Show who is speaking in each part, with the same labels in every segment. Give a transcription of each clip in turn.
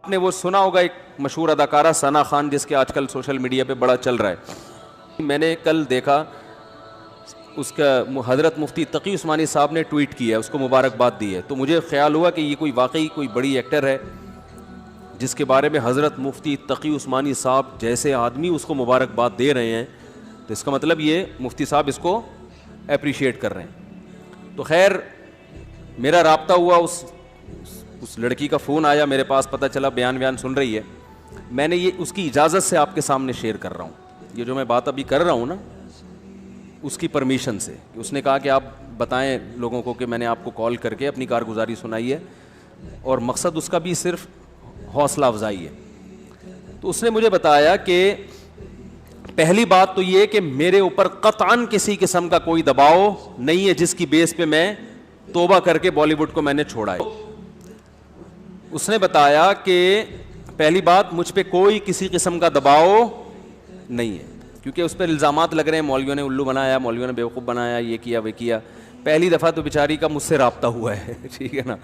Speaker 1: آپ نے وہ سنا ہوگا ایک مشہور اداکارہ ثنا خان، جس کے آج کل سوشل میڈیا پہ بڑا چل رہا ہے. میں نے کل دیکھا اس کا حضرت مفتی تقی عثمانی صاحب نے ٹویٹ کیا ہے، اس کو مبارکباد دی ہے. تو مجھے خیال ہوا کہ یہ کوئی واقعی کوئی بڑی ایکٹر ہے جس کے بارے میں حضرت مفتی تقی عثمانی صاحب جیسے آدمی اس کو مبارکباد دے رہے ہیں، تو اس کا مطلب یہ مفتی صاحب اس کو اپریشیٹ کر رہے ہیں. تو خیر میرا رابطہ ہوا، اس لڑکی کا فون آیا میرے پاس، پتہ چلا بیان سن رہی ہے. میں نے یہ اس کی اجازت سے آپ کے سامنے شیئر کر رہا ہوں. یہ جو میں بات ابھی کر رہا ہوں نا، اس کی پرمیشن سے. اس نے کہا کہ آپ بتائیں لوگوں کو کہ میں نے آپ کو کال کر کے اپنی کارگزاری سنائی ہے، اور مقصد اس کا بھی صرف حوصلہ افزائی ہے. تو اس نے مجھے بتایا کہ پہلی بات تو یہ کہ میرے اوپر قطعاً کسی قسم کا کوئی دباؤ نہیں ہے جس کی بیس پہ میں توبہ کر کے بالی ووڈ کو میں نے چھوڑا ہے. اس نے بتایا کہ پہلی بات مجھ پہ کوئی کسی قسم کا دباؤ نہیں ہے، کیونکہ اس پہ الزامات لگ رہے ہیں مولویوں نے الو بنایا، مولویوں نے بیوقوف بنایا، یہ کیا وہ کیا. پہلی دفعہ تو بیچاری کا مجھ سے رابطہ ہوا ہے ٹھیک ہے نا.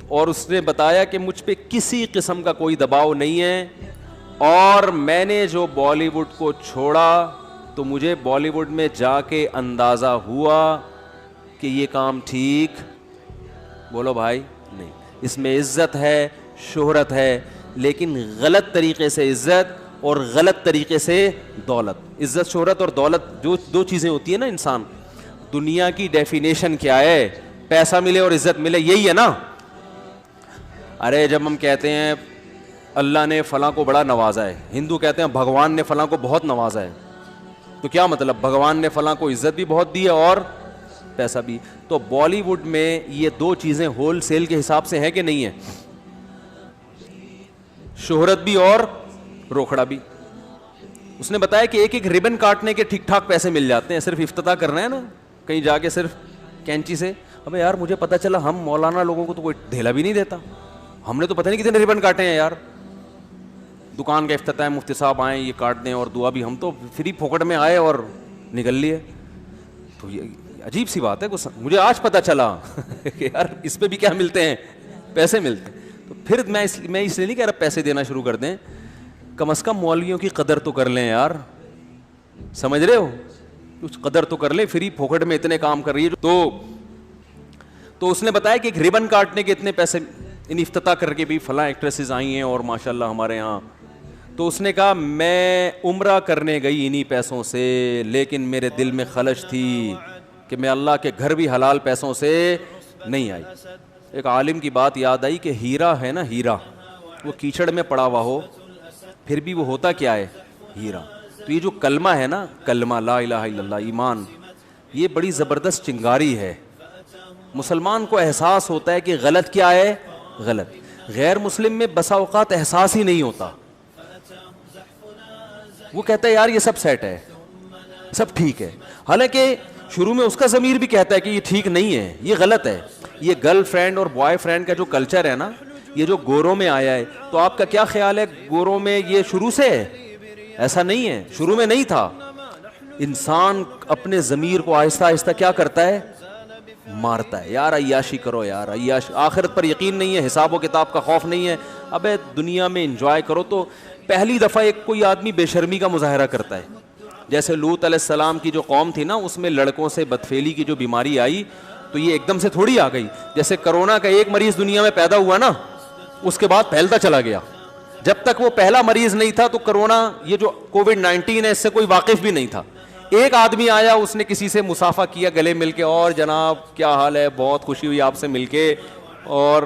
Speaker 1: اور اس نے بتایا کہ مجھ پہ کسی قسم کا کوئی دباؤ نہیں ہے، اور میں نے جو بالی ووڈ کو چھوڑا تو مجھے بالی ووڈ میں جا کے اندازہ ہوا کہ یہ کام ٹھیک، بولو بھائی، نہیں. اس میں عزت ہے، شہرت ہے، لیکن غلط طریقے سے عزت اور غلط طریقے سے دولت. عزت، شہرت اور دولت جو دو چیزیں ہوتی ہیں نا انسان، دنیا کی ڈیفینیشن کیا ہے؟ پیسہ ملے اور عزت ملے، یہی ہے نا. ارے جب ہم کہتے ہیں اللہ نے فلاں کو بڑا نوازا ہے، ہندو کہتے ہیں بھگوان نے فلاں کو بہت نوازا ہے، تو کیا مطلب؟ بھگوان نے فلاں کو عزت بھی بہت دی ہے اور پیسہ بھی. تو بالی ووڈ میں یہ دو چیزیں ہول سیل کے حساب سے ہیں کہ نہیں ہے؟ شہرت بھی اور روکھڑا بھی. اس نے بتایا کہ ایک ایک ربن کاٹنے کے ٹھیک ٹھاک پیسے مل جاتے ہیں، صرف افتتاح کرنا ہے نا کہیں جا کے صرف کینچی سے. ابے یار مجھے پتا چلا ہم مولانا لوگوں کو تو کوئی دھیلا بھی نہیں دیتا، ہم نے تو پتہ نہیں کتنے ربن کاٹے ہیں یار. دکان کا افتتاح، مفتی صاحب آئیں یہ کاٹ دیں اور دعا بھی، ہم تو فری پھوکٹ میں آئے اور نکل لیے. تو یہ عجیب سی بات ہے، مجھے آج پتہ چلا کہ یار اس پہ بھی کیا ملتے ہیں؟ پیسے ملتے ہیں. تو پھر میں اس لیے نہیں کہہ رہا پیسے دینا شروع کر دیں، کم از کم مولویوں کی قدر تو کر لیں یار، سمجھ رہے ہو؟ کچھ قدر تو کر لیں، فری پھوکٹ میں اتنے کام کر رہی ہے. تو اس نے بتایا کہ ایک ربن کاٹنے کے اتنے پیسے، ان افتتاح کر کے بھی فلاں ایکٹریسز آئی ہیں اور ماشاءاللہ ہمارے ہاں. تو اس نے کہا میں عمرہ کرنے گئی انہی پیسوں سے، لیکن میرے دل میں خلش تھی کہ میں اللہ کے گھر بھی حلال پیسوں سے نہیں آئی. ایک عالم کی بات یاد آئی کہ ہیرا ہے نا، ہیرا وہ کیچڑ میں پڑا ہوا ہو پھر بھی وہ ہوتا کیا ہے؟ ہیرا. تو یہ جو کلمہ ہے نا، کلمہ لا الہ الا اللہ، ایمان، یہ بڑی زبردست چنگاری ہے. مسلمان کو احساس ہوتا ہے کہ غلط کیا ہے، غلط. غیر مسلم میں بسا اوقات احساس ہی نہیں ہوتا، وہ کہتا ہے یار یہ سب سیٹ ہے، سب ٹھیک ہے، حالانکہ شروع میں اس کا ضمیر بھی کہتا ہے کہ یہ ٹھیک نہیں ہے، یہ غلط ہے. یہ گرل فرینڈ اور بوائے فرینڈ کا جو کلچر ہے نا، یہ جو گوروں میں آیا ہے، تو آپ کا کیا خیال ہے گوروں میں یہ شروع سے ہے؟ ایسا نہیں ہے، شروع میں نہیں تھا. انسان اپنے ضمیر کو آہستہ آہستہ کیا کرتا ہے؟ مارتا ہے. یار عیاشی کرو، یار عیاشی، آخرت پر یقین نہیں ہے، حساب و کتاب کا خوف نہیں ہے، ابے دنیا میں انجوائے کرو. تو پہلی دفعہ ایک کوئی آدمی بے شرمی کا مظاہرہ کرتا ہے. جیسے لوط علیہ السلام کی جو قوم تھی نا، اس میں لڑکوں سے بدفعلی کی جو بیماری آئی، تو یہ ایک دم سے تھوڑی آ گئی. جیسے کرونا کا ایک مریض دنیا میں پیدا ہوا نا، اس کے بعد پھیلتا چلا گیا. جب تک وہ پہلا مریض نہیں تھا تو کرونا، یہ جو کووڈ-19 ہے، اس سے کوئی واقف بھی نہیں تھا. ایک آدمی آیا، اس نے کسی سے مصافحہ کیا گلے مل کے، اور جناب کیا حال ہے، بہت خوشی ہوئی آپ سے مل کے. اور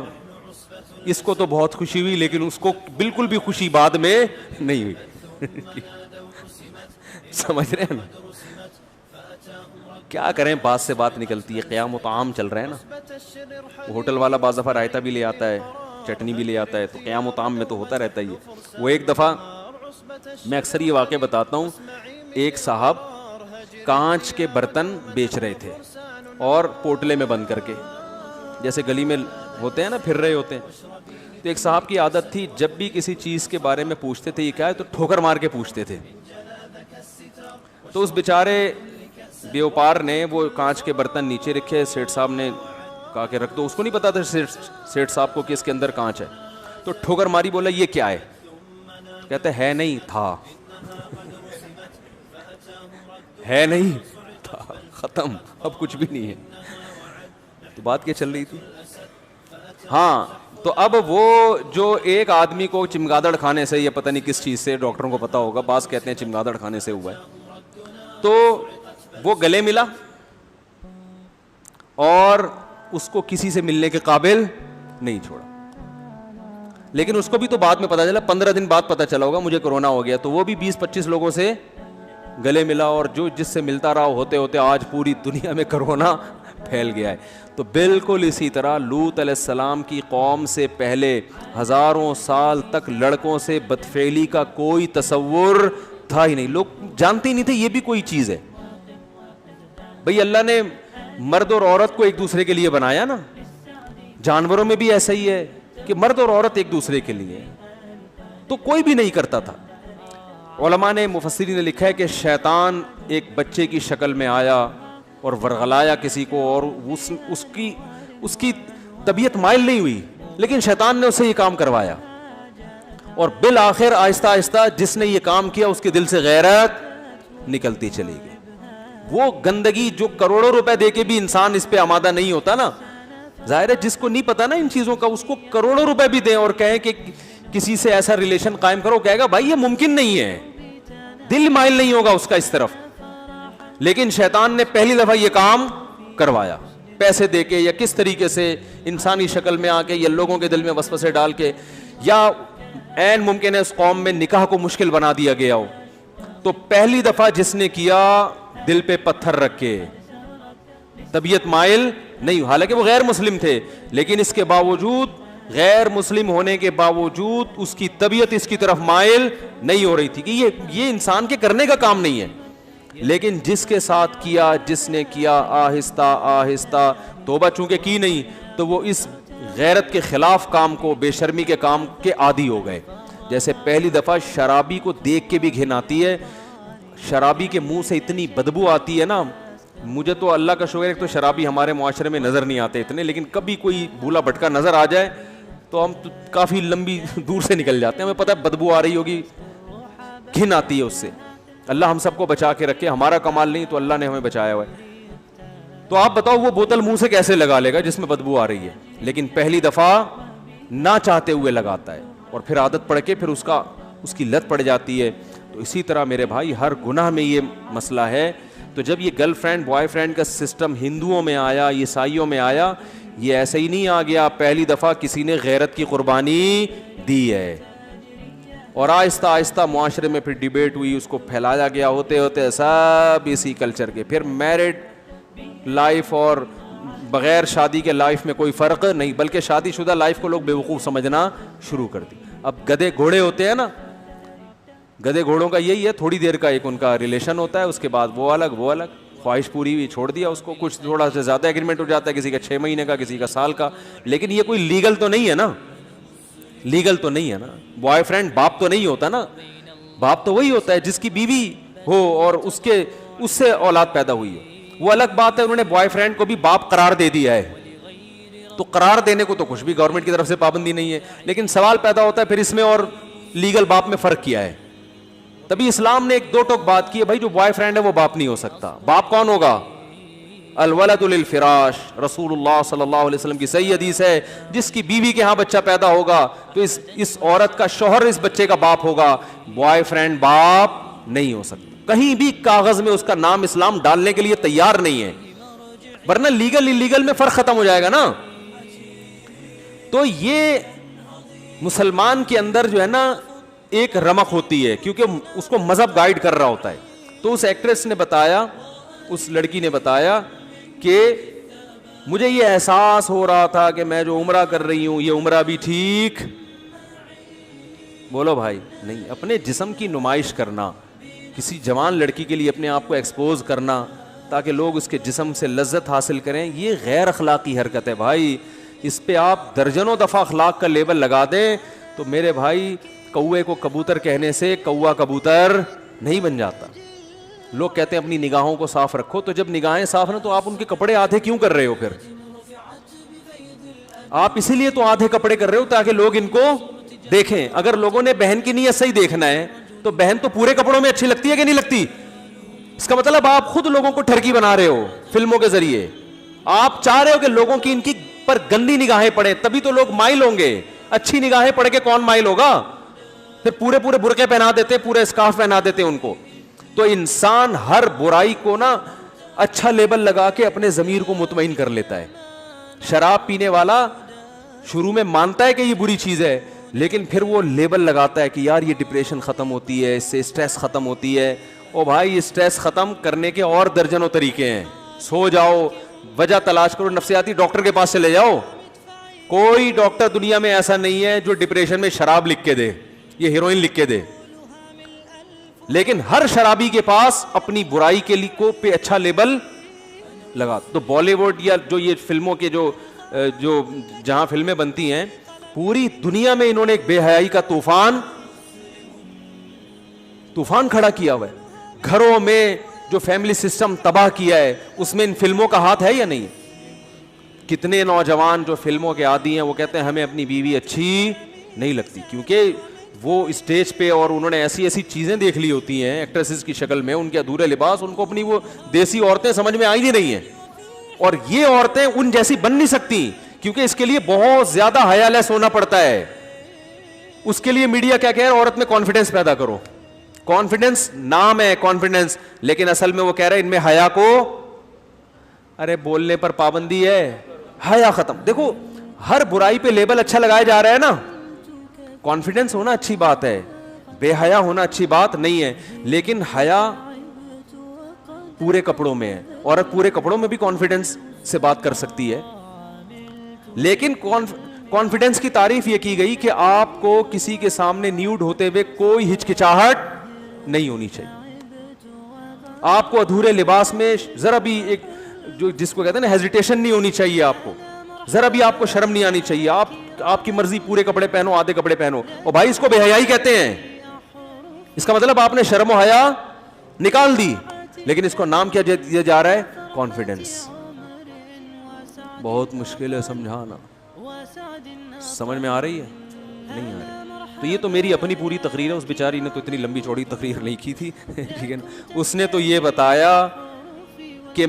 Speaker 1: اس کو تو بہت خوشی ہوئی، لیکن اس کو بالکل بھی خوشی بعد میں نہیں ہوئی. سمجھ رہے ہیں نا؟ کیا کریں، بات سے بات نکلتی ہے. قیام و طعام چل رہا ہے نا، ہوٹل والا بعض دفعہ رائتا بھی لے آتا ہے، چٹنی بھی لے آتا ہے، تو قیام و طعام میں تو ہوتا رہتا ہی ہے. وہ ایک دفعہ میں اکثر یہ واقعہ بتاتا ہوں، ایک صاحب کانچ کے برتن بیچ رہے تھے اور پوٹلے میں بند کر کے، جیسے گلی میں ہوتے ہیں نا، پھر رہے ہوتے ہیں. تو ایک صاحب کی عادت تھی، جب بھی کسی چیز کے بارے میں پوچھتے تھے یہ کیا ہے، تو ٹھوکر مار کے پوچھتے تھے. تو اس بیچارے بیوپار نے وہ کانچ کے برتن نیچے رکھے، سیٹھ صاحب نے کہا کہ رکھ دو. اس کو نہیں پتا تھا سیٹھ صاحب کو کہ اس کے اندر کانچ ہے. تو ٹھوکر ماری, بولا یہ کیا ہے؟ کہتے ہے نہیں تھا, ہے نہیں تھا, ختم, اب کچھ بھی نہیں ہے. تو بات کیا چل رہی تھی؟ ہاں, تو اب وہ جو ایک آدمی کو چمگادڑ کھانے سے, یا پتہ نہیں کس چیز سے, ڈاکٹروں کو پتا ہوگا, بعض کہتے ہیں چمگادڑ کھانے سے ہوا ہے, تو وہ گلے ملا اور اس کو کسی سے ملنے کے قابل نہیں چھوڑا. لیکن اس کو بھی تو بعد میں پتا چلا, 15 دن بعد پتا چلا ہوگا مجھے کورونا ہو گیا, تو وہ بھی 20-25 لوگوں سے گلے ملا, اور جو جس سے ملتا رہا ہوتے ہوتے آج پوری دنیا میں کورونا پھیل گیا ہے. تو بالکل اسی طرح لوط علیہ السلام کی قوم سے پہلے ہزاروں سال تک لڑکوں سے بدفعلی کا کوئی تصور تھا ہی نہیں, لوگ جانتے ہی نہیں تھے یہ بھی کوئی چیز ہے. بھئی اللہ نے مرد اور عورت کو ایک دوسرے کے لیے بنایا نا, جانوروں میں بھی ایسا ہی ہے کہ مرد اور عورت ایک دوسرے کے لیے, تو کوئی بھی نہیں کرتا تھا. علماء نے, مفسرین نے لکھا ہے کہ شیطان ایک بچے کی شکل میں آیا اور ورغلایا کسی کو, اور اس کی طبیعت مائل نہیں ہوئی, لیکن شیطان نے اسے یہ کام کروایا, اور بالآخر آہستہ آہستہ جس نے یہ کام کیا اس کے دل سے غیرت نکلتی چلی گئی. وہ گندگی جو کروڑوں روپے دے کے بھی انسان اس پہ آمادہ نہیں ہوتا نا, ظاہر ہے جس کو نہیں پتا نا ان چیزوں کا, اس کو کروڑوں روپے بھی دیں اور کہیں کہ کسی سے ایسا ریلیشن قائم کرو, کہے گا بھائی یہ ممکن نہیں ہے, دل مائل نہیں ہوگا اس کا اس طرف. لیکن شیطان نے پہلی دفعہ یہ کام کروایا, پیسے دے کے یا کس طریقے سے, انسانی شکل میں آ کے یا لوگوں کے دل میں وسوسے ڈال کے, یا عین ممکن ہے اس قوم میں نکاح کو مشکل بنا دیا گیا ہو. تو پہلی دفعہ جس نے کیا دل پہ پتھر رکھ کے, طبیعت مائل نہیں, حالانکہ وہ غیر مسلم تھے, لیکن اس کے باوجود, غیر مسلم ہونے کے باوجود اس کی طبیعت اس کی طرف مائل نہیں ہو رہی تھی کہ یہ انسان کے کرنے کا کام نہیں ہے. لیکن جس کے ساتھ کیا, جس نے کیا, آہستہ آہستہ توبہ چونکہ کی نہیں, تو وہ اس غیرت کے خلاف کام کو, بے شرمی کے کام کے عادی ہو گئے. جیسے پہلی دفعہ شرابی کو دیکھ کے بھی گھن آتی ہے, شرابی کے منہ سے اتنی بدبو آتی ہے نا, مجھے تو اللہ کا شکر ہے تو شرابی ہمارے معاشرے میں نظر نہیں آتے اتنے, لیکن کبھی کوئی بھولا بھٹکا نظر آ جائے تو ہم کافی لمبی دور سے نکل جاتے ہیں, ہمیں پتہ ہے بدبو آ رہی ہوگی, گھن آتی ہے اس سے. اللہ ہم سب کو بچا کے رکھے, ہمارا کمال نہیں تو اللہ نے ہمیں بچایا ہوا ہے. تو آپ بتاؤ وہ بوتل منہ سے کیسے لگا لے گا جس میں بدبو آ رہی ہے, لیکن پہلی دفعہ نہ چاہتے ہوئے لگاتا ہے, اور پھر عادت پڑ کے پھر اس کی لت پڑ جاتی ہے. تو اسی طرح میرے بھائی ہر گناہ میں یہ مسئلہ ہے. تو جب یہ گرل فرینڈ بوائے فرینڈ کا سسٹم ہندوؤں میں آیا, عیسائیوں میں آیا, یہ ایسے ہی نہیں آ گیا, پہلی دفعہ کسی نے غیرت کی قربانی دی ہے, اور آہستہ آہستہ معاشرے میں پھر ڈیبیٹ ہوئی, اس کو پھیلایا گیا, ہوتے ہوتے سب اسی کلچر کے. پھر میرڈ لائف اور بغیر شادی کے لائف میں کوئی فرق نہیں, بلکہ شادی شدہ لائف کو لوگ بیوقوف سمجھنا شروع کر دی. اب گدھے گھوڑے ہوتے ہیں نا, گدھے گھوڑوں کا یہی ہے, تھوڑی دیر کا ایک ان کا ریلیشن ہوتا ہے, اس کے بعد وہ الگ, خواہش پوری ہوئی چھوڑ دیا اس کو, کچھ تھوڑا سا زیادہ ایگریمنٹ ہو جاتا ہے, کسی کا 6 مہینے کا, کسی کا سال کا, لیکن یہ کوئی لیگل تو نہیں ہے نا, لیگل تو نہیں ہے نا. بوائے فرینڈ باپ تو نہیں ہوتا نا, باپ تو وہی ہوتا ہے جس کی بیوی ہو اور اس سے اولاد پیدا ہوئی ہو. وہ الگ بات ہے, انہوں نے بوائے فرینڈ کو بھی باپ قرار دے دیا ہے, تو قرار دینے کو تو کچھ بھی گورنمنٹ کی طرف سے پابندی نہیں ہے, لیکن سوال پیدا ہوتا ہے پھر اس میں اور لیگل باپ میں فرق کیا ہے. تبھی اسلام نے ایک دو ٹوک بات کی ہے, بھائی جو بوائے فرینڈ ہے وہ باپ نہیں ہو سکتا. باپ کون ہوگا؟ الولد للفراش. رسول اللہ صلی اللہ علیہ وسلم کی صحیح حدیث ہے, جس کی بیوی کے ہاں بچہ پیدا ہوگا تو اس عورت کا شوہر اس بچے کا باپ ہوگا, بوائے فرینڈ باپ نہیں ہو سکتا. کہیں بھی کاغذ میں اس کا نام اسلام ڈالنے کے لیے تیار نہیں ہے, ورنہ لیگل انلیگل میں فرق ختم ہو جائے گا نا. تو یہ مسلمان کے اندر جو ہے نا ایک رمق ہوتی ہے, کیونکہ اس کو مذہب گائیڈ کر رہا ہوتا ہے. تو اس ایکٹریس نے بتایا, اس لڑکی نے بتایا کہ مجھے یہ احساس ہو رہا تھا کہ میں جو عمرہ کر رہی ہوں یہ عمرہ بھی ٹھیک. بولو بھائی, نہیں. اپنے جسم کی نمائش کرنا, کسی جوان لڑکی کے لیے اپنے آپ کو ایکسپوز کرنا تاکہ لوگ اس کے جسم سے لذت حاصل کریں, یہ غیر اخلاقی حرکت ہے بھائی. اس پہ آپ درجنوں دفعہ اخلاق کا لیبل لگا دیں تو میرے بھائی کوے کو کبوتر کہنے سے کوا کبوتر نہیں بن جاتا. لوگ کہتے ہیں اپنی نگاہوں کو صاف رکھو, تو جب نگاہیں صاف نہ تو آپ ان کے کپڑے آدھے کیوں کر رہے ہو؟ پھر آپ اسی لیے تو آدھے کپڑے کر رہے ہو تاکہ لوگ ان کو دیکھیں اگر لوگوں نے بہن کی نیت صحیح دیکھنا ہے تو بہن تو پورے کپڑوں میں اچھی لگتی ہے کہ نہیں لگتی؟ اس کا مطلب آپ خود لوگوں کو ٹھرکی بنا رہے ہو فلموں کے ذریعے. آپ چاہ رہے ہو کہ لوگوں کی ان کی پر گندی نگاہیں پڑے, تبھی تو لوگ مائل ہوں گے. اچھی نگاہیں پڑھ کے کون مائل ہوگا؟ پھر پورے پورے برقعے پہنا دیتے, پورے اسکارف پہنا دیتے ان کو. تو انسان ہر برائی کو نا اچھا لیبل لگا کے اپنے ضمیر کو مطمئن کر لیتا ہے. شراب پینے والا شروع میں مانتا ہے کہ یہ بری چیز ہے, لیکن پھر وہ لیبل لگاتا ہے کہ یار یہ ڈپریشن ختم ہوتی ہے, اس سے اسٹریس ختم ہوتی ہے. او بھائی اسٹریس ختم کرنے کے اور درجنوں طریقے ہیں. سو جاؤ, وجہ تلاش کرو, نفسیاتی ڈاکٹر کے پاس چلے جاؤ. کوئی ڈاکٹر دنیا میں ایسا نہیں ہے جو ڈپریشن میں شراب لکھ کے دے, یہ ہیروئن لکھ کے دے. لیکن ہر شرابی کے پاس اپنی برائی کے لیے کو پہ اچھا لیبل لگا. تو بالی ووڈ یا جو یہ فلموں کے جو جہاں فلمیں بنتی ہیں, پوری دنیا میں انہوں نے ایک بے حیائی کا طوفان کھڑا کیا ہوا ہے. گھروں میں جو فیملی سسٹم تباہ کیا ہے, اس میں ان فلموں کا ہاتھ ہے یا نہیں؟ کتنے نوجوان جو فلموں کے عادی ہیں وہ کہتے ہیں ہمیں اپنی بیوی اچھی نہیں لگتی, کیونکہ وہ اسٹیج پہ اور انہوں نے ایسی ایسی چیزیں دیکھ لی ہوتی ہیں ایکٹریسز کی شکل میں, ان کے ادھورے لباس, ان کو اپنی وہ دیسی عورتیں سمجھ میں آئی ہی نہیں ہیں. اور یہ عورتیں ان جیسی بن نہیں سکتی, کیونکہ اس کے لیے بہت زیادہ حیا لیس ہونا پڑتا ہے. اس کے لیے میڈیا کیا کہہ رہا ہے, عورت میں کانفیڈنس پیدا کرو. کانفیڈنس نام ہے کانفیڈنس, لیکن اصل میں وہ کہہ رہے ہیں ان میں حیا کو, ارے بولنے پر پابندی ہے, حیا ختم. دیکھو ہر برائی پہ لیبل اچھا لگایا جا رہا ہے نا. کانفیڈنس ہونا اچھی بات ہے, بے حیا ہونا اچھی بات نہیں ہے, لیکن حیا پورے کپڑوں میں ہے. عورت پورے کپڑوں میں بھی کانفیڈنس سے بات کر سکتی ہے, لیکن کانفیڈنس کی تعریف یہ کی گئی کہ آپ کو کسی کے سامنے نیوڈ ہوتے ہوئے کوئی ہچکچاہٹ نہیں ہونی چاہیے. آپ کو ادھورے لباس میں ذرا بھی ایک جو جس کو کہتے ہیں نا ہیزیٹیشن نہیں ہونی چاہیے, آپ کو ذرا بھی آپ کو شرم نہیں آنی چاہیے. آپ کی مرضی پورے کپڑے پہنو, آدھے کپڑے پہنو, اور بھائی اس کو بے حیائی کہتے ہیں. اس کا مطلب آپ نے شرم و حیا نکال دی, لیکن اس کو نام کیا دیا جا رہا ہے, کانفیڈنس. بہت مشکل ہے سمجھانا, سمجھ میں آ رہی ہے نہیں آ رہی؟ تو یہ تو میری اپنی پوری تقریر ہے, اس بیچاری نے تو اتنی لمبی چوڑی تقریر نہیں کی تھی, ٹھیک ہے نا. اس نے تو یہ بتایا کہ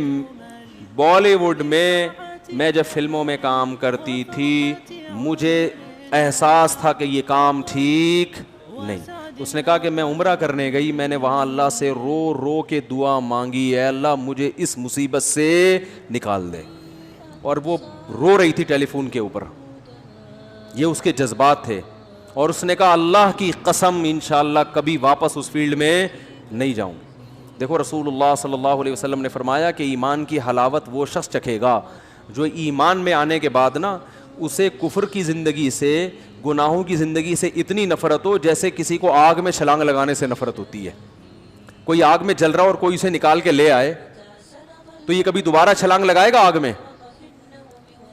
Speaker 1: بالی ووڈ میں جب فلموں میں کام کرتی تھی مجھے احساس تھا کہ یہ کام ٹھیک نہیں. اس نے کہا کہ میں عمرہ کرنے گئی, میں نے وہاں اللہ سے رو رو کے دعا مانگی, اے اللہ مجھے اس مصیبت سے نکال دے. اور وہ رو رہی تھی ٹیلی فون کے اوپر, یہ اس کے جذبات تھے. اور اس نے کہا اللہ کی قسم انشاءاللہ کبھی واپس اس فیلڈ میں نہیں جاؤں. دیکھو رسول اللہ صلی اللہ علیہ وسلم نے فرمایا کہ ایمان کی حلاوت وہ شخص چکھے گا جو ایمان میں آنے کے بعد نا اسے کفر کی زندگی سے, گناہوں کی زندگی سے اتنی نفرت ہو جیسے کسی کو آگ میں چھلانگ لگانے سے نفرت ہوتی ہے. کوئی آگ میں جل رہا اور کوئی اسے نکال کے لے آئے تو یہ کبھی دوبارہ چھلانگ لگائے گا آگ میں؟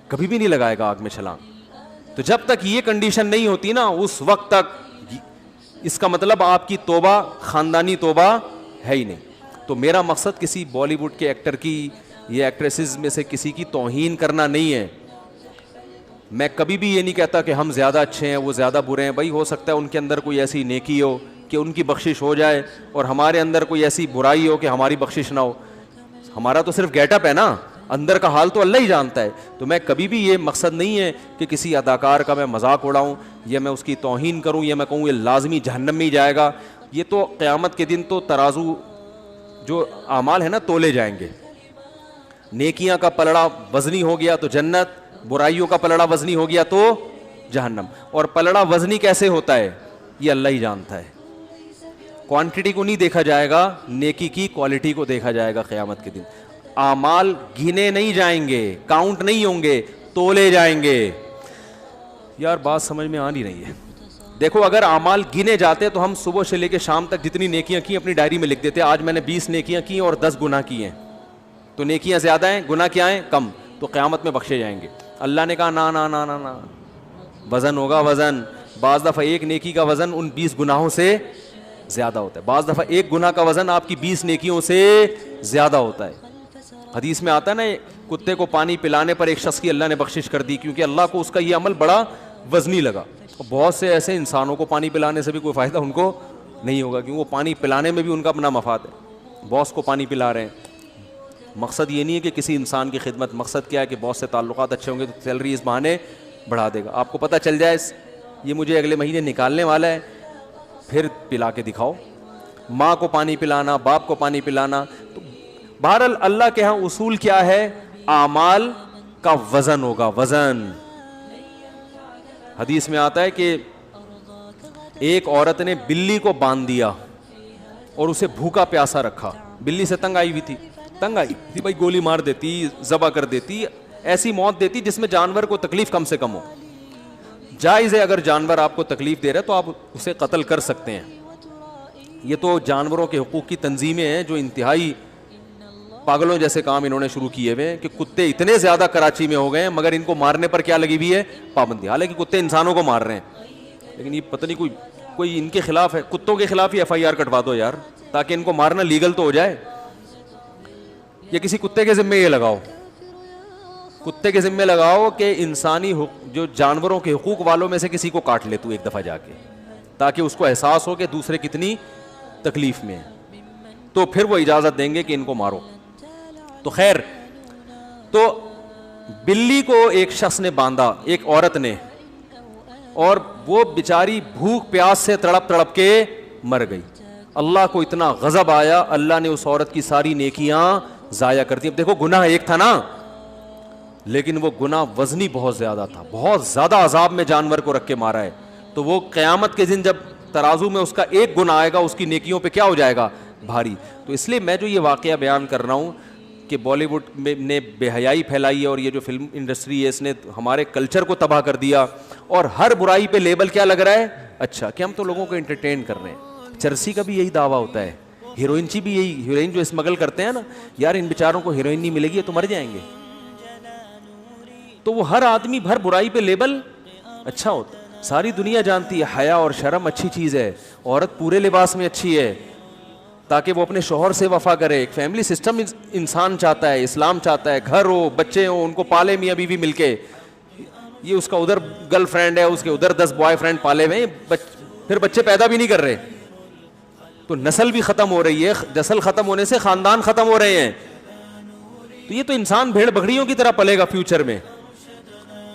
Speaker 1: کبھی بھی نہیں لگائے گا آگ میں چھلانگ. تو جب تک یہ کنڈیشن نہیں ہوتی نا اس وقت تک اس کا مطلب آپ کی توبہ خاندانی توبہ ہے ہی نہیں. تو میرا مقصد کسی بالی ووڈ کے ایکٹر کی یا ایکٹریسز میں سے کسی کی توہین کرنا نہیں ہے. میں کبھی بھی یہ نہیں کہتا کہ ہم زیادہ اچھے ہیں وہ زیادہ برے ہیں. بھائی ہو سکتا ہے ان کے اندر کوئی ایسی نیکی ہو کہ ان کی بخشش ہو جائے, اور ہمارے اندر کوئی ایسی برائی ہو کہ ہماری بخشش نہ ہو. ہمارا تو صرف گیٹ اپ ہے نا, اندر کا حال تو اللہ ہی جانتا ہے. تو میں کبھی بھی یہ مقصد نہیں ہے کہ کسی اداکار کا میں مذاق اڑاؤں یا میں اس کی توہین کروں یا میں کہوں یہ لازمی جہنم میں ہی جائے گا. یہ تو قیامت کے دن تو ترازو جو اعمال ہے نا تولے جائیں گے. نیکیاں کا پلڑا وزنی ہو گیا تو جنت, برائیوں کا پلڑا وزنی ہو گیا تو جہنم. اور پلڑا وزنی کیسے ہوتا ہے یہ اللہ ہی جانتا ہے. کوانٹٹی کو نہیں دیکھا جائے گا, نیکی کی کوالٹی کو دیکھا جائے گا قیامت کے دن. اعمال گنے نہیں جائیں گے, کاؤنٹ نہیں ہوں گے, تولے جائیں گے. یار بات سمجھ میں آ نہیں رہی ہے. دیکھو اگر اعمال گنے جاتے تو ہم صبح سے لے کے شام تک جتنی نیکیاں کی اپنی ڈائری میں لکھ دیتے, آج میں نے 20 نیکیاں کی اور 10 گناہ کیے ہیں. تو نیکیاں زیادہ ہیں, گناہ کیا ہیں کم, تو قیامت میں بخشے جائیں گے. اللہ نے کہا نا نا نا نا نا, وزن ہوگا وزن. بعض دفعہ ایک نیکی کا وزن ان 20 گناہوں سے زیادہ ہوتا ہے. بعض دفعہ ایک گناہ کا وزن آپ کی 20 نیکیوں سے زیادہ ہوتا ہے. حدیث میں آتا ہے نا کتے کو پانی پلانے پر ایک شخص کی اللہ نے بخشش کر دی, کیونکہ اللہ کو اس کا یہ عمل بڑا وزنی لگا. بہت سے ایسے انسانوں کو پانی پلانے سے بھی کوئی فائدہ ان کو نہیں ہوگا، کیونکہ وہ پانی پلانے میں بھی ان کا اپنا مفاد ہے. باس کو پانی پلا رہے ہیں، مقصد یہ نہیں ہے کہ کسی انسان کی خدمت، مقصد کیا ہے کہ باس سے تعلقات اچھے ہوں گے تو سیلری اس بہانے بڑھا دے گا. آپ کو پتہ چل جائے یہ مجھے اگلے مہینے نکالنے والا ہے، پھر پلا کے دکھاؤ. ماں کو پانی پلانا، باپ کو پانی پلانا. تو بہرحال اللہ کے ہاں اصول کیا ہے؟ اعمال کا وزن ہوگا، وزن. حدیث میں آتا ہے کہ ایک عورت نے بلی کو باندھ دیا اور اسے بھوکا پیاسا رکھا. بلی سے تنگ آئی ہوئی تھی، بھائی گولی مار دیتی، ذبح کر دیتی، ایسی موت دیتی جس میں جانور کو تکلیف کم سے کم ہو. جائز ہے اگر جانور آپ کو تکلیف دے رہا ہے تو آپ اسے قتل کر سکتے ہیں. یہ تو جانوروں کے حقوق کی تنظیمیں ہیں جو انتہائی پاگلوں جیسے کام انہوں نے شروع کیے ہوئے ہیں کہ کتے اتنے زیادہ کراچی میں ہو گئے ہیں مگر ان کو مارنے پر کیا لگی ہوئی ہے؟ پابندی. حالانکہ کتے انسانوں کو مار رہے ہیں، لیکن یہ پتہ نہیں کوئی ان کے خلاف ہے. کتوں کے خلاف ہی FIR کٹوا دو یار، تاکہ ان کو مارنا لیگل تو ہو جائے. یا کسی کتے کے ذمے یہ لگاؤ، کتے کے ذمے لگاؤ کہ انسانی جو جانوروں کے حقوق والوں میں سے کسی کو کاٹ لے تو ایک دفعہ جا کے، تاکہ اس کو احساس ہو کہ دوسرے کتنی تکلیف میں ہیں، تو پھر وہ اجازت دیں گے کہ ان کو مارو. تو خیر، تو بلی کو ایک شخص نے باندھا، ایک عورت نے، اور وہ بیچاری بھوک پیاس سے تڑپ تڑپ کے مر گئی. اللہ کو اتنا غضب آیا، اللہ نے اس عورت کی ساری نیکیاں ضائع کر دی. اب دیکھو گناہ ایک تھا نا، لیکن وہ گناہ وزنی بہت زیادہ تھا، بہت زیادہ عذاب میں جانور کو رکھ کے مارا ہے. تو وہ قیامت کے دن جب ترازو میں اس کا ایک گناہ آئے گا، اس کی نیکیوں پہ کیا ہو جائے گا؟ بھاری. تو اس لیے میں جو یہ واقعہ بیان کر رہا ہوں کہ بالی ووڈ نے بے حیائی پھیلائی ہے، اور یہ جو فلم انڈسٹری ہے اس نے ہمارے کلچر کو تباہ کر دیا، اور ہر برائی پہ لیبل کیا لگ رہا ہے؟ اچھا، کہ ہم تو لوگوں کو انٹرٹین کر رہے ہیں. چرسی کا بھی یہی دعویٰ ہوتا ہے، ہیروئن چی بھی یہی، ہیروئن جو اسمگل کرتے ہیں نا، یار ان بیچاروں کو ہیروئن نہیں ملے گی تو مر جائیں گے. تو وہ ہر آدمی ہر برائی پہ لیبل اچھا ہوتا ہے. ساری دنیا جانتی ہے حیا اور شرم اچھی چیز ہے، عورت پورے لباس میں اچھی ہے تاکہ وہ اپنے شوہر سے وفا کرے. ایک فیملی سسٹم انسان چاہتا ہے، اسلام چاہتا ہے، گھر ہو، بچے ہوں، ان کو پالے میاں بیوی مل کے. یہ اس کا ادھر گرل فرینڈ ہے، اس کے ادھر 10 بوائے فرینڈ پالے ہوئے، پھر بچے پیدا بھی نہیں کر رہے، تو نسل بھی ختم ہو رہی ہے. نسل ختم ہونے سے خاندان ختم ہو رہے ہیں. تو یہ تو انسان بھیڑ بکریوں کی طرح پلے گا فیوچر میں.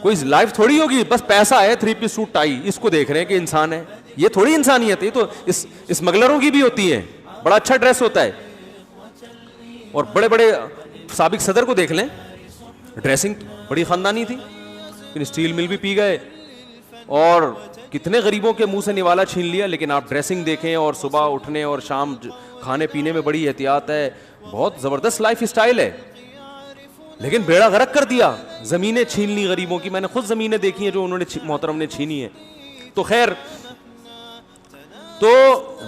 Speaker 1: کوئی لائف تھوڑی ہوگی بس پیسہ ہے، 3 پیس سوٹ ٹائی، اس کو دیکھ رہے ہیں کہ انسان ہے. یہ تھوڑی انسانیت ہے، یہ تو اسمگلروں کی بھی ہوتی ہے. بڑا اچھا ڈریس ہوتا ہے، اور بڑے بڑے سابق صدر کو دیکھ لیں، ڈریسنگ بڑی خاندانی تھی، لیکن اسٹیل مل بھی پی گئے اور کتنے غریبوں کے منہ سے نوالا چھین لیا. لیکن آپ ڈریسنگ دیکھیں، اور صبح اٹھنے اور شام کھانے پینے میں بڑی احتیاط ہے، بہت زبردست لائف اسٹائل ہے. لیکن بیڑا غرق کر دیا، زمینیں چھین لی غریبوں کی. میں نے خود زمینیں دیکھی ہیں جو انہوں نے محترم نے چھینی ہیں. تو خیر، تو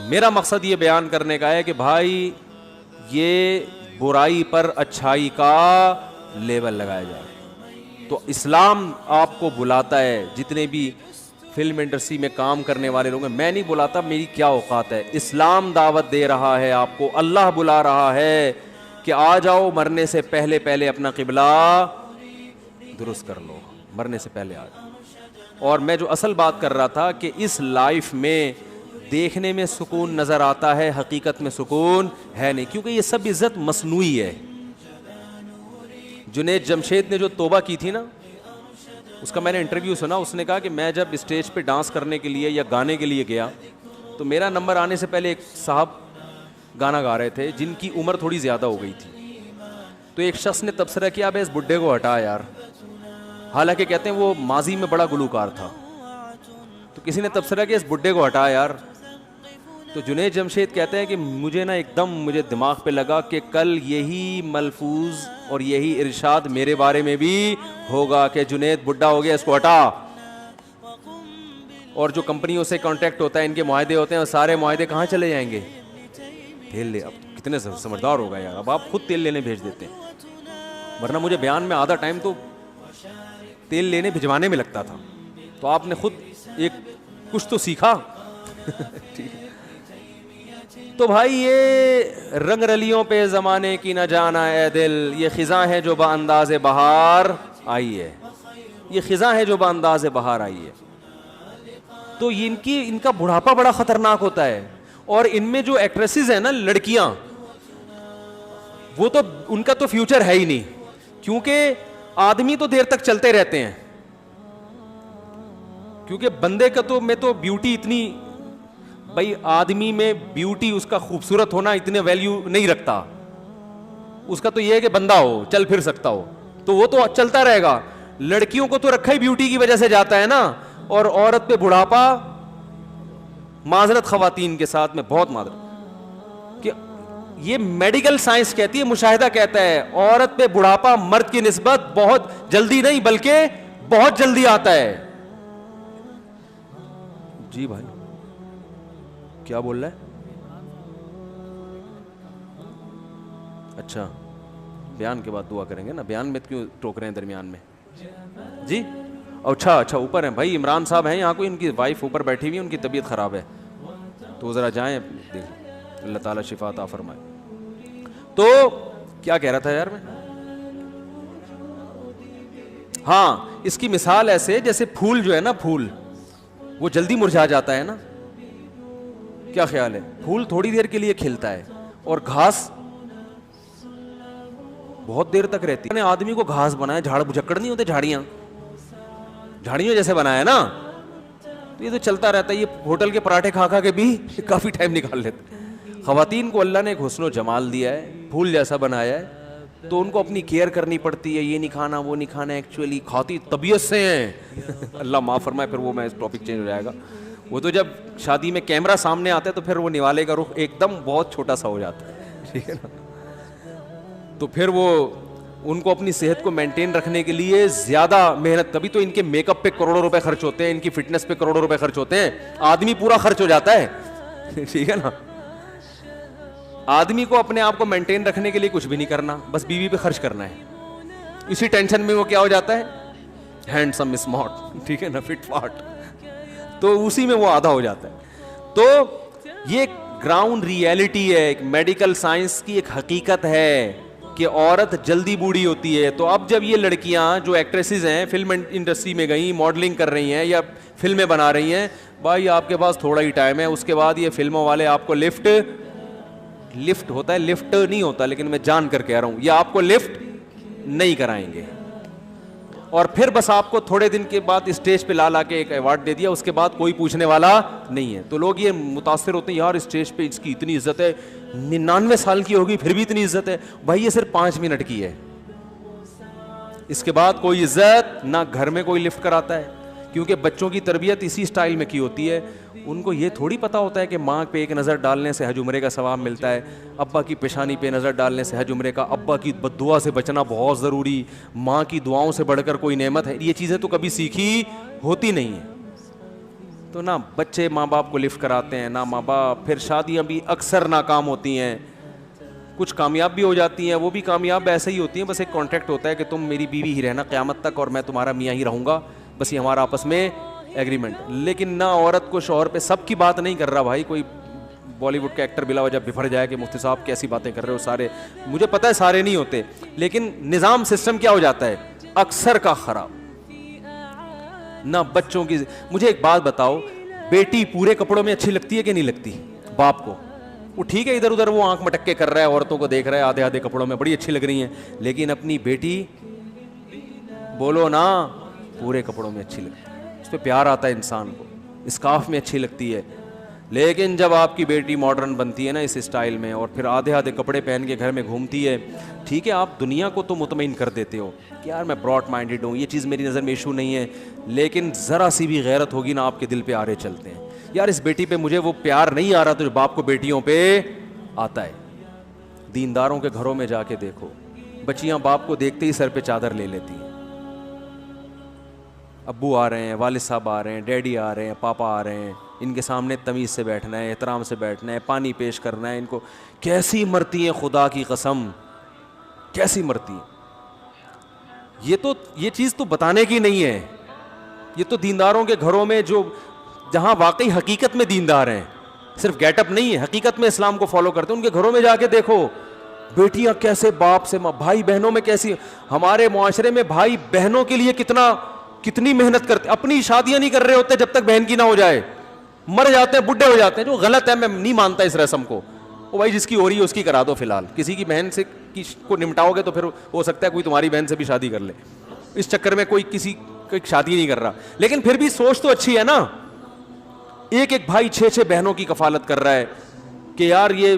Speaker 1: میرا مقصد یہ بیان کرنے کا ہے کہ بھائی یہ برائی پر اچھائی کا لیبل لگایا جائے. تو اسلام آپ کو بلاتا ہے، جتنے بھی فلم انڈسٹری میں کام کرنے والے لوگ ہیں، میں نہیں بلاتا، میری کیا اوقات ہے. اسلام دعوت دے رہا ہے آپ کو، اللہ بلا رہا ہے کہ آ جاؤ، مرنے سے پہلے پہلے اپنا قبلہ درست کر لو، مرنے سے پہلے آ جاؤ. اور میں جو اصل بات کر رہا تھا کہ اس لائف میں دیکھنے میں سکون نظر آتا ہے، حقیقت میں سکون ہے نہیں، کیونکہ یہ سب عزت مصنوعی ہے. جنید جمشید نے جو توبہ کی تھی نا، اس کا میں نے انٹرویو سنا. اس نے کہا کہ میں جب اسٹیج پہ ڈانس کرنے کے لیے یا گانے کے لیے گیا تو میرا نمبر آنے سے پہلے ایک صاحب گانا گا رہے تھے جن کی عمر تھوڑی زیادہ ہو گئی تھی. تو ایک شخص نے تبصرہ کیا، بھائی اس بڈھے کو ہٹا یار، حالانکہ کہتے ہیں وہ ماضی میں بڑا گلوکار تھا. تو کسی نے تبصرہ کیا اس بڈھے کو ہٹا یار. تو جنید جمشید کہتے ہیں کہ مجھے دماغ پہ لگا کہ کل یہی ملفوظ اور یہی ارشاد میرے بارے میں بھی ہوگا کہ جنید بڈھا ہو گیا، اس کو ہٹا. اور جو کمپنیوں سے کانٹیکٹ ہوتا ہے، ان کے معاہدے ہوتے ہیں، سارے معاہدے کہاں چلے جائیں گے؟ تیل لے. اب کتنے سمجھدار ہوگا یار، اب آپ خود تیل لینے بھیج دیتے ہیں، ورنہ مجھے بیان میں آدھا ٹائم تو تیل لینے بھجوانے میں لگتا تھا. تو آپ نے خود ایک کچھ تو سیکھا. تو بھائی یہ رنگ رلیوں پہ زمانے کی نہ جانا اے دل، یہ خزاں ہے جو بانداز بہار آئی ہے، یہ خزاں ہے جو بانداز بہار آئی ہے. تو یہ ان کا بڑھاپا بڑا خطرناک ہوتا ہے. اور ان میں جو ایکٹریسز ہیں نا لڑکیاں, وہ تو ان کا تو فیوچر ہے ہی نہیں, کیونکہ آدمی تو دیر تک چلتے رہتے ہیں, کیونکہ بندے کا تو میں تو بیوٹی اتنی, بھائی آدمی میں بیوٹی اس کا خوبصورت ہونا اتنے ویلیو نہیں رکھتا, اس کا تو یہ ہے کہ بندہ ہو, چل پھر سکتا ہو, تو وہ تو چلتا رہے گا. لڑکیوں کو تو رکھا ہی بیوٹی کی وجہ سے جاتا ہے نا, اور عورت پہ بڑھاپا, معذرت خواتین کے ساتھ میں بہت معذرت, کہ یہ میڈیکل سائنس کہتی ہے, مشاہدہ کہتا ہے, عورت پہ بڑھاپا مرد کی نسبت بہت جلدی نہیں بلکہ بہت جلدی آتا ہے. جی بھائی کیا بول رہا ہے؟ اچھا بیان کے بعد دعا کریں گے نا, بیان میں کیوں ٹوک رہے ہیں درمیان میں؟ جی اچھا اوپر ہیں بھائی, عمران صاحب ہیں یہاں, کوئی ان کی وائف اوپر بیٹھی ہوئی ہے, ان کی طبیعت خراب ہے, تو ذرا جائیں, اللہ تعالیٰ شفا عطا فرمائے. تو کیا کہہ رہا تھا یار میں؟ ہاں اس کی مثال ایسے جیسے پھول جو ہے نا, پھول وہ جلدی مرجھا جاتا ہے نا, کیا خیال ہے؟ پھول تھوڑی دیر کے لیے کھلتا ہے اور گھاس بہت دیر تک رہتی ہے. آدمی کو گھاس بنایا, جھاڑ بھجکڑ نہیں ہوتے, جھاڑیوں جیسے بنایا نا, تو یہ تو چلتا رہتا ہے. یہ ہوٹل کے پراٹھے کھا کے بھی کافی ٹائم نکال لیتے. خواتین کو اللہ نے ایک حسن و جمال دیا ہے, پھول جیسا بنایا ہے, تو ان کو اپنی کیئر کرنی پڑتی ہے, یہ نہیں کھانا وہ نہیں کھانا, ایکچولی کھاتی طبیعت سے ہیں. اللہ معاف فرمائے, پھر وہ میں ٹاپک چینج ہو جائے گا. وہ تو جب شادی میں کیمرہ سامنے آتا ہے تو پھر وہ نوالے کا رخ ایک دم بہت چھوٹا سا ہو جاتا ہے, ٹھیک ہے نا. تو پھر وہ ان کو اپنی صحت کو مینٹین رکھنے کے لیے زیادہ محنت, تبھی تو ان کے میک اپ پہ کروڑوں روپے خرچ ہوتے ہیں, ان کی فٹنس پہ کروڑوں روپے خرچ ہوتے ہیں. آدمی پورا خرچ ہو جاتا ہے, ٹھیک ہے نا. آدمی کو اپنے آپ کو مینٹین رکھنے کے لیے کچھ بھی نہیں کرنا, بس بیوی پہ خرچ کرنا ہے. اسی ٹینشن میں وہ کیا ہو جاتا ہے, ہینڈسم اسمارٹ, ٹھیک ہے نا, فٹ فاٹ, تو اسی میں وہ آدھا ہو جاتا ہے. تو یہ گراؤنڈ ریئلٹی ہے, ایک میڈیکل سائنس کی ایک حقیقت ہے کہ عورت جلدی بوڑھی ہوتی ہے. تو اب جب یہ لڑکیاں جو ایکٹریسز ہیں فلم انڈسٹری میں گئیں, ماڈلنگ کر رہی ہیں یا فلمیں بنا رہی ہیں, بھائی آپ کے پاس تھوڑا ہی ٹائم ہے, اس کے بعد یہ فلموں والے آپ کو لفٹ ہوتا ہے, لفٹ نہیں ہوتا لیکن میں جان کر کہہ رہا ہوں, یہ آپ کو لفٹ نہیں کرائیں گے. اور پھر بس آپ کو تھوڑے دن کے بعد اسٹیج پہ لا کے ایک ایوارڈ دے دیا, اس کے بعد کوئی پوچھنے والا نہیں ہے. تو لوگ یہ متاثر ہوتے ہیں, یار اسٹیج پہ اس کی اتنی عزت ہے, 99 سال کی ہوگی پھر بھی اتنی عزت ہے. بھائی یہ صرف 5 منٹ کی ہے, اس کے بعد کوئی عزت نہ. گھر میں کوئی لفٹ کراتا ہے, کیونکہ بچوں کی تربیت اسی سٹائل میں کی ہوتی ہے. ان کو یہ تھوڑی پتہ ہوتا ہے کہ ماں پہ ایک نظر ڈالنے سے حج عمرے کا ثواب ملتا ہے, ابا کی پیشانی پہ نظر ڈالنے سے حج عمرے کا, ابا کی بد دعا سے بچنا بہت ضروری, ماں کی دعاؤں سے بڑھ کر کوئی نعمت ہے. یہ چیزیں تو کبھی سیکھی ہوتی نہیں ہیں. تو نہ بچے ماں باپ کو لفٹ کراتے ہیں, نہ ماں باپ. پھر شادیاں بھی اکثر ناکام ہوتی ہیں, کچھ کامیاب بھی ہو جاتی ہیں, وہ بھی کامیاب ایسے ہی ہوتی ہیں, بس ایک کانٹریکٹ ہوتا ہے کہ تم میری بیوی ہی رہنا قیامت تک اور میں تمہارا میاں ہی رہوں گا, بس یہ ہمارا آپس میں ایگریمنٹ. لیکن نہ عورت کو شوہر پہ, سب کی بات نہیں کر رہا بھائی, کوئی بالی ووڈ کا ایکٹر بلا وجہ بفر جائے کہ مفتی صاحب کیسی باتیں کر رہے ہو, سارے مجھے پتہ ہے سارے نہیں ہوتے, لیکن نظام سسٹم کیا ہو جاتا ہے اکثر کا خراب. نہ بچوں کی, مجھے ایک بات بتاؤ, بیٹی پورے کپڑوں میں اچھی لگتی ہے کہ نہیں لگتی باپ کو؟ وہ ٹھیک ہے ادھر ادھر وہ آنکھ مٹکے کر رہا ہے, عورتوں کو دیکھ رہا ہے آدھے کپڑوں میں, بڑی اچھی لگ رہی ہیں, لیکن اپنی بیٹی بولو نا پورے کپڑوں میں اچھی لگتی ہے, اس پہ پیار آتا ہے انسان کو, اسکارف میں اچھی لگتی ہے. لیکن جب آپ کی بیٹی ماڈرن بنتی ہے نا اس اسٹائل میں, اور پھر آدھے کپڑے پہن کے گھر میں گھومتی ہے, ٹھیک ہے آپ دنیا کو تو مطمئن کر دیتے ہو کہ یار میں براڈ مائنڈیڈ ہوں, یہ چیز میری نظر میں ایشو نہیں ہے, لیکن ذرا سی بھی غیرت ہوگی نا آپ کے دل پہ آرے چلتے ہیں, یار اس بیٹی پہ مجھے وہ پیار نہیں آ رہا تو جو باپ کو بیٹیوں پہ آتا ہے. دینداروں کے گھروں میں جا کے دیکھو, بچیاں باپ کو دیکھتے ہی سر پہ چادر لے لیتی ہیں. ابو آ رہے ہیں, والد صاحب آ رہے ہیں, ڈیڈی آ رہے ہیں, پاپا آ رہے ہیں, ان کے سامنے تمیز سے بیٹھنا ہے, احترام سے بیٹھنا ہے, پانی پیش کرنا ہے. ان کو کیسی مرتی ہیں, خدا کی قسم کیسی مرتی ہیں. یہ چیز تو بتانے کی نہیں ہے, یہ تو دینداروں کے گھروں میں جو جہاں واقعی حقیقت میں دیندار ہیں, صرف گیٹ اپ نہیں ہے, حقیقت میں اسلام کو فالو کرتے ہیں, ان کے گھروں میں جا کے دیکھو بیٹیاں کیسے باپ سے, بھائی بہنوں میں کیسی. ہمارے معاشرے میں بھائی بہنوں کے لیے کتنا کتنی محنت کرتے, اپنی شادیاں نہیں کر رہے ہوتے جب تک بہن کی نہ ہو جائے, مر جاتے ہیں, بڈھے ہو جاتے ہیں, جو غلط ہے, میں نہیں مانتا اس رسم کو. وہ بھائی جس کی ہو رہی ہے اس کی کرا دو فی الحال, کسی کی بہن سے کو نمٹاؤ گے تو پھر ہو سکتا ہے کوئی تمہاری بہن سے بھی شادی کر لے, اس چکر میں کوئی کسی کی شادی نہیں کر رہا. لیکن پھر بھی سوچ تو اچھی ہے نا, ایک ایک بھائی 6 بہنوں کی کفالت کر رہا ہے کہ یار یہ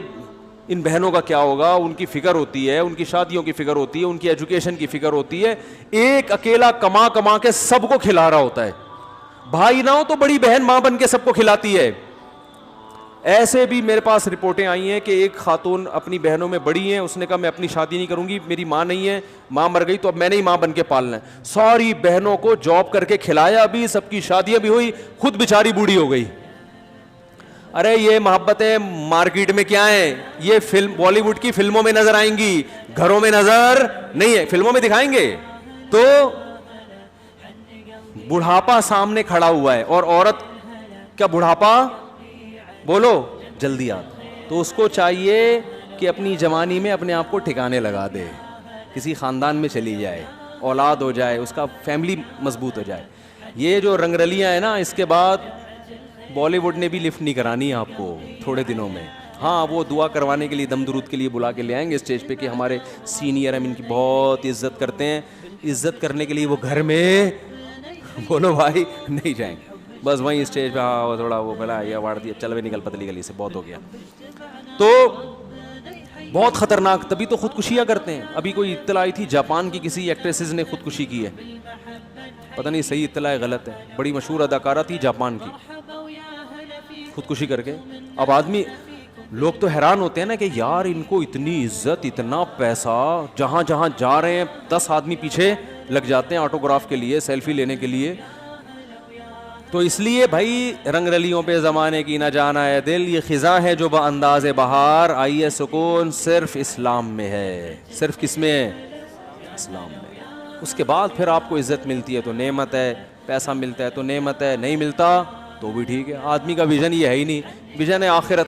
Speaker 1: ان بہنوں کا کیا ہوگا, ان کی فکر ہوتی ہے, ان کی شادیوں کی فکر ہوتی ہے, ان کی ایجوکیشن کی فکر ہوتی ہے. ایک اکیلا کما کما کے سب کو کھلا رہا ہوتا ہے. بھائی نہ ہو تو بڑی بہن ماں بن کے سب کو کھلاتی ہے. ایسے بھی میرے پاس رپورٹیں آئی ہیں کہ ایک خاتون اپنی بہنوں میں بڑی ہیں, اس نے کہا میں اپنی شادی نہیں کروں گی, میری ماں نہیں ہے, ماں مر گئی تو اب میں نے ہی ماں بن کے پالنا ہے. ساری بہنوں کو جاب کر کے کھلایا بھی, سب کی شادیاں بھی ہوئی, خود بیچاری بوڑھی ہو گئی. ارے یہ محبتیں مارکیٹ میں کیا ہیں, یہ فلم بالی ووڈ کی فلموں میں نظر آئیں گی, گھروں میں نظر نہیں ہے. فلموں میں دکھائیں گے تو بڑھاپا سامنے کھڑا ہوا ہے, اور عورت کیا بڑھاپا بولو جلدی تو اس کو چاہیے کہ اپنی جوانی میں اپنے آپ کو ٹھکانے لگا دے, کسی خاندان میں چلی جائے, اولاد ہو جائے, اس کا فیملی مضبوط ہو جائے. یہ جو رنگ رلیاں ہیں نا, اس کے بعد بالی ووڈ نے بھی لفٹ نہیں کرانی ہے آپ کو تھوڑے دنوں میں. ہاں وہ دعا کروانے کے لیے, دم درود کے لیے بلا کے لے آئیں گے اسٹیج پہ کہ ہمارے سینئر ہم ان کی بہت عزت کرتے ہیں. عزت کرنے کے لیے وہ گھر میں بولو بھائی نہیں جائیں گے, بس وہیں اسٹیج پہ ہاں تھوڑا وہ بلا یہ اوارڈ دیا, چل بھی نکل پتلی گلی سے, بہت ہو گیا. تو بہت خطرناک, تبھی تو خودکشیاں کرتے ہیں. ابھی کوئی اطلاع آئی تھی جاپان کی کسی ایکٹریسز نے خودکشی کی ہے, پتہ نہیں صحیح اطلاع ہے غلط ہے, بڑی مشہور اداکارہ تھی جاپان کی, خودکشی کر کے. اب آدمی لوگ تو حیران ہوتے ہیں نا کہ یار ان کو اتنی عزت, اتنا پیسہ, جہاں جہاں جا رہے ہیں 10 آدمی پیچھے لگ جاتے ہیں آٹوگراف کے لیے, سیلفی لینے کے لیے. تو اس لیے بھائی رنگ رلیوں پہ زمانے کی نہ جانا ہے دل, یہ خزاں ہے جو بانداز بہار آئی ہے سکون صرف اسلام میں ہے. صرف کس میں ہے؟ اسلام میں. اس کے بعد پھر آپ کو عزت ملتی ہے تو نعمت ہے, پیسہ ملتا ہے تو نعمت ہے, نہیں ملتا تو بھی ٹھیک ہے. آدمی کا ویژن یہ ہے ہی نہیں, ویژن ہے آخرت.